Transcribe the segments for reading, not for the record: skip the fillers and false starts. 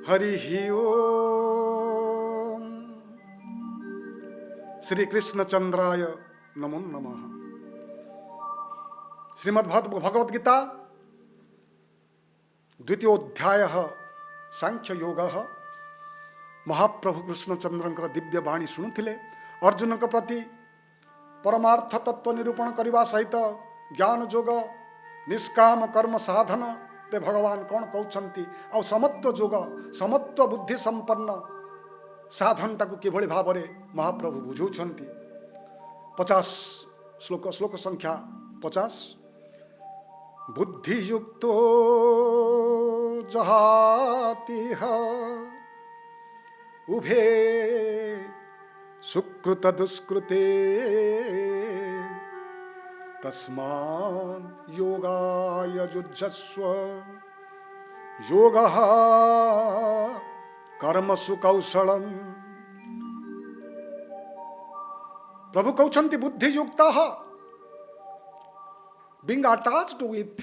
हरि ओम। श्री कृष्ण चंद्राय नमो नमः। श्रीमद्भगवद गीता द्वितीयोध्याय सांख्य योग। महाप्रभु कृष्णचंद्र दिव्य बाणी शुणुले अर्जुन के प्रति परमार्थ तत्व निरूपण करने सहित ज्ञान जोग निष्काम कर्म साधन रे भगवान कौन कहते आ समत्व जोग समत्व बुद्धि संपन्न साधन टाक किभली भाव में महाप्रभु बुझाउछन्ति। 50 श्लोक संख्या 50। बुद्धियुक्तो जहातिह उभे सुकृत दुष्कृते तस्मात् योगाय युज्यस्व योगः कर्मसु कौशलम्। प्रभु कहते बुद्धियुक्तः being attached with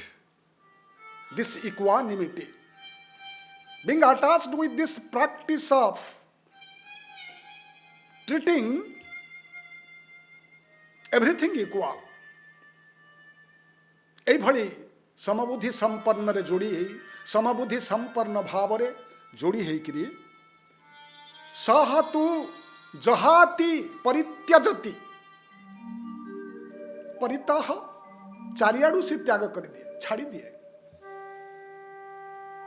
this equanimity, being attached with this practice of treating everything equal, एभली समबुद्धि संपन्न रे जोड़ी समबुद्धि संपन्न भाव रे जोड़ी होकरी सहतु जहाति परित्यजति परितः चारियाडू से त्याग कर दिए छाड़ी दिए।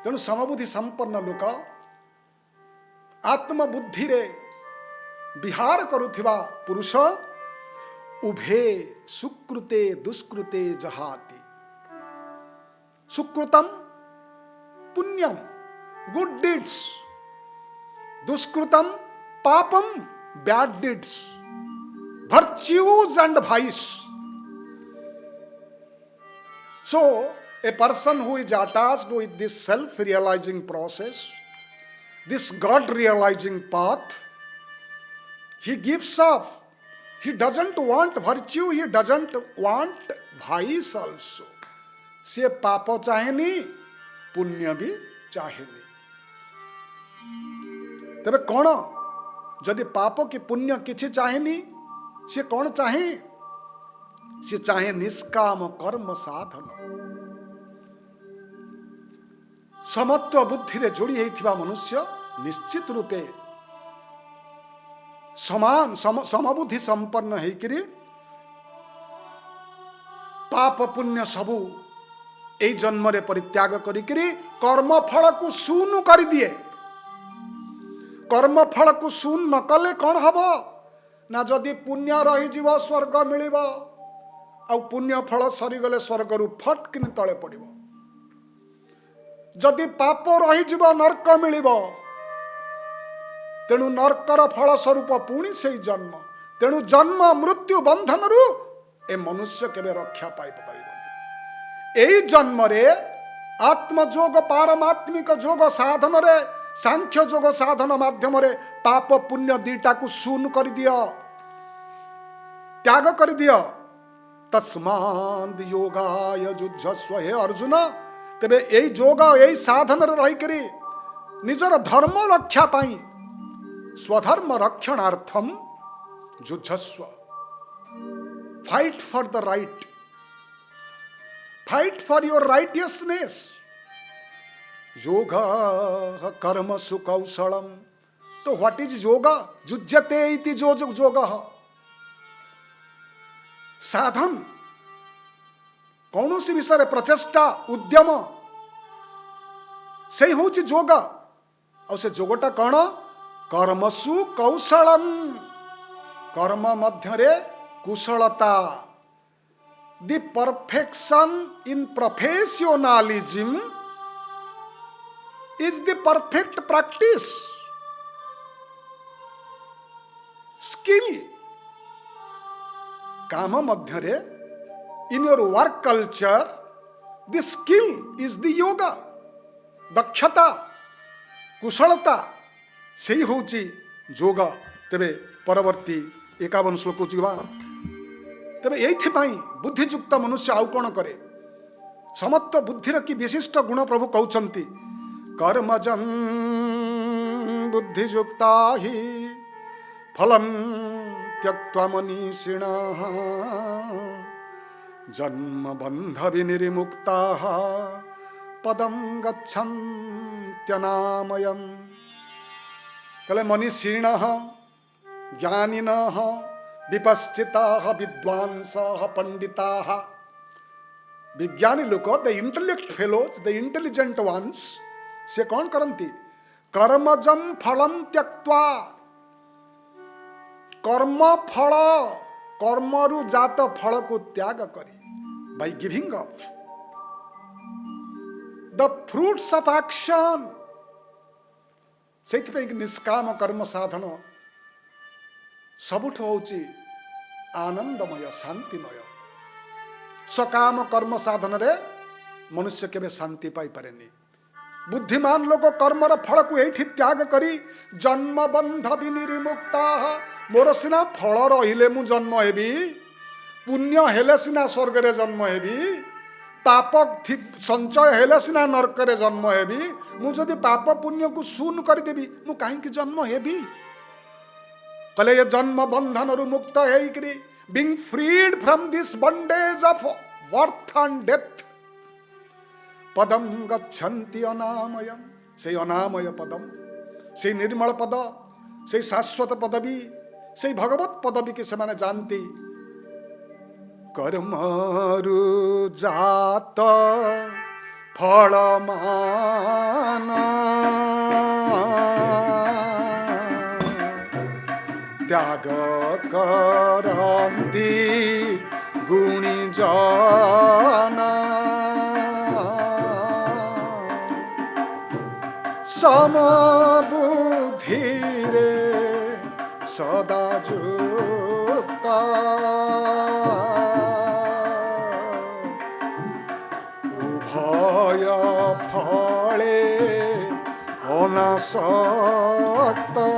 तेणु समबुद्धि संपन्न लोक आत्मबुद्धि रे विहार करुथिबा पुरुष उभे सुकृते दुष्कृते जहाति। सुकृतम पुण्यम गुड डीड्स, दुष्कृतम पापम bad deeds, virtues and vice. So a person who is attached with this self-realizing process, this God-realizing path, he gives up. He doesn't want virtue, he doesn't want vice also. से पाप चाहेनी पुण्य भी चाहेनी। तबे कौन जदि पाप की पुण्य किछि चाहेनी से कौन चाहे? से चाहे निष्काम कर्म साधन। समत्व बुद्धि रे जोड़ी होइथिबा मनुष्य निश्चित रूपे समान समबुद्धि संपन्न होइकरी पाप पुण्य सबू ए जन्म रे परित्याग करिकरी कर्म फल को शून्य कर दिए। कर्म फल को शून्य न कले कौन हब ना जदि पुण्य रही जीव स्वर्ग मिलिब आ पुण्य फल सरीगले स्वर्ग रु फटकिन तले पड़िब। जदि पाप रही जीव नरक मिलिब तेणु नरकर फल स्वरूप पुणी से जन्म। तेणु जन्म मृत्यु बंधन रु ए मनुष्य केबे रक्षा पाई परिबनि। एई जन्म रे आत्मजोग पारमात्मिक जोग साधन रे सांख्य जोग साधन माध्यम रे पाप पुण्य दीटा को शून्य कर दिया, त्याग कर दिया। तस्माद् योगाय युज्यस्व। हे अर्जुन तेबे एई जोग एई साधन रे रही करी निजर धर्म रक्षा पाई स्वधर्म रक्षणार्थम युज्यस्व। Fight for the right, fight for your righteousness. योगा कर्मसु कौशलम। तो व्हाट इज योगा? युज्यते इति जोग। साधन कौन सी विषय प्रचेष्टा उद्यम से हूँ जोग। और से जोगटा कौन? कर्मसु कौशलम। कर्म मध्य कुशलता। The perfection in professionalism is the perfect practice. Skill काम मध्य in your work culture the skill is the yoga. दक्षता कुशलता से ही होची जोग। तेबे परवर्ती 51 श्लोक जीवा। तेबे एइथिपाई बुद्धियुक्त मनुष्य आउ कौन करे? समत्व बुद्धिर की विशिष्ट गुण प्रभु कहउछन्ति कर्मजं बुद्धियुक्ता हि फलं त्यक्त्वा मनीषिणः जन्म बंध विनिर्मुक्ताः पदम गच्छन्त्यनामयम्। कले मनीषिणः ज्ञानिनः विपश्चिताः विद्वांसः पंडिताः, विज्ञानी लोक the intellect fellows the intelligent ones से कौन करती कर्मजम फलम त्यक्त्वा, कर्म फल कर्मरु जात फल को त्याग करी by giving up the fruits of action. से निष्काम कर्म साधन सबुठ होची आनंदमय शांतिमय। सकाम कर्म साधन रे मनुष्य केबे शांति पाई पारेनी। बुद्धिमान लोग कर्मर फल को एठी त्याग करी जन्म बंध विनिर्मुक्ता। मोर सिना फल रहिले मु जन्म हेबी, पुण्य हेले सिना स्वर्ग रे जन्म हेबी, पाप संचय हेले सिना नरक रे जन्म हेबी। मु जदि पाप पुण्य को शून्य कर देबी मु काहे कि जन्म हेबी। कले ये जन्म बंधन रु मुक्त हेइकरी being freed from this bondage of birth and death पदम गच्छन्ति अनामयम। से अनामय पदम, से निर्मल पद, से शाश्वत पदवी, से भगवत पदवी के समान जानती। कर्मरु जात फलमान त्याग करन्ति गुणी जना समबुद्धिरे सदा युक्ता उभय फले अनासक्ता।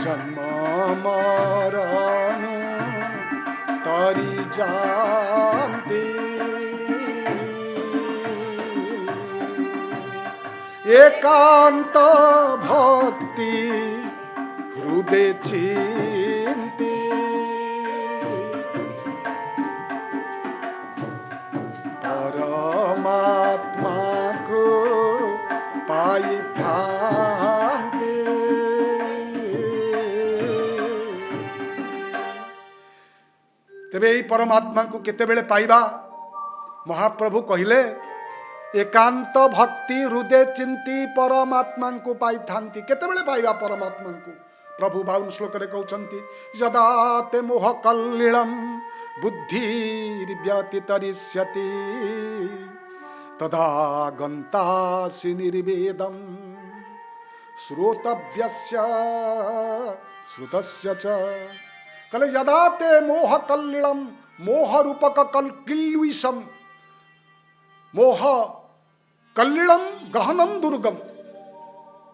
जन्म मरण तरी जानती एकांत भक्ति हृदय चिंती। परमात्मा को पाई थांती। तेबे यही परमात्मा को केते बेले पाइबा। महाप्रभु कहिले एकांत भक्ति हृदय चिंती परमात्मा को पाई थांती। केते बेले पाइबा परमात्मा को। प्रभु 52 श्लोक रे कहउचंती यदा ते मोह कल्लिलम बुद्धिर्व्यतितरिष्यति तदा गन्तासि निर्वेदम श्रोतव्यस्य श्रुतस्य च। कले यदा ते मोह कल्लिलम, मोह रूपक किल्विषम, मोह कल्लिलम गहनम दुर्गम।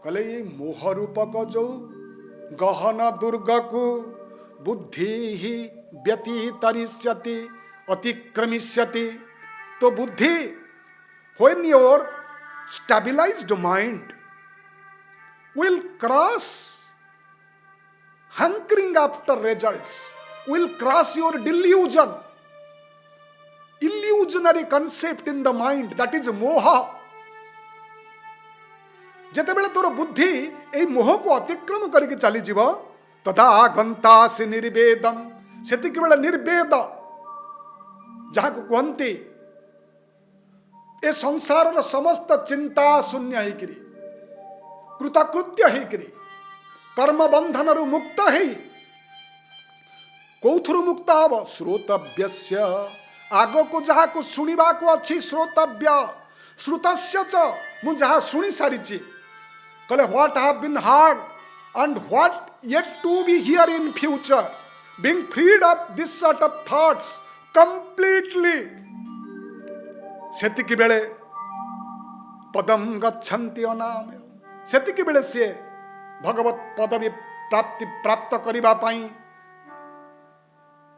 कले ये मोह रूपक जो गहन दुर्ग को बुद्धि ही व्यतितरिष्यति अतिक्रमिष्यति। तो बुद्धि when your stabilized mind will cross hankering after results, will cross your delusion, illusionary concept in the mind, that is moha। जेते बेले तोर बुद्धि ए मोह को अतिक्रम करके चली जीव तथा गंतासि निर्वेदम। सेतिक बेले निर्वेद जहाँ को कहती ए संसार समस्त चिंता शून्य होकरी कृतकृत्य होकरी कर्म बंधन रु मुक्त है। कौथुरु मुक्त हब श्रोतव्यस्य, आग को जहाँ को शुणा को अच्छी श्रोतव्य श्रुतस्य च, मु जहाँ शुणी सारी कले what have been heard and what yet to be hear in future, being freed of this sort of thoughts completely. सेतिकी बेले पदम गच्छन्ति अनामय। सेतिकी बेले से भगवत पदवी प्राप्ति प्राप्त करिबा पाई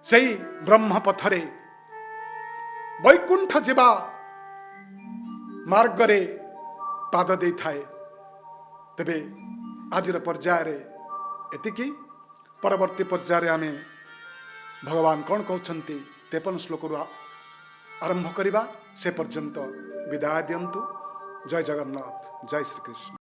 सेही ब्रह्म पथरे वैकुंठ जीवा मार्गरे पाद दे थाए। तेबे आजिर पर्यायर एतिकी परवर्ती पर्यायर आम भगवान कौन कहते 53 श्लोक आरंभ करिबा। से पर्यंत विदाय दियंतु। जय जगन्नाथ, जय श्री कृष्ण।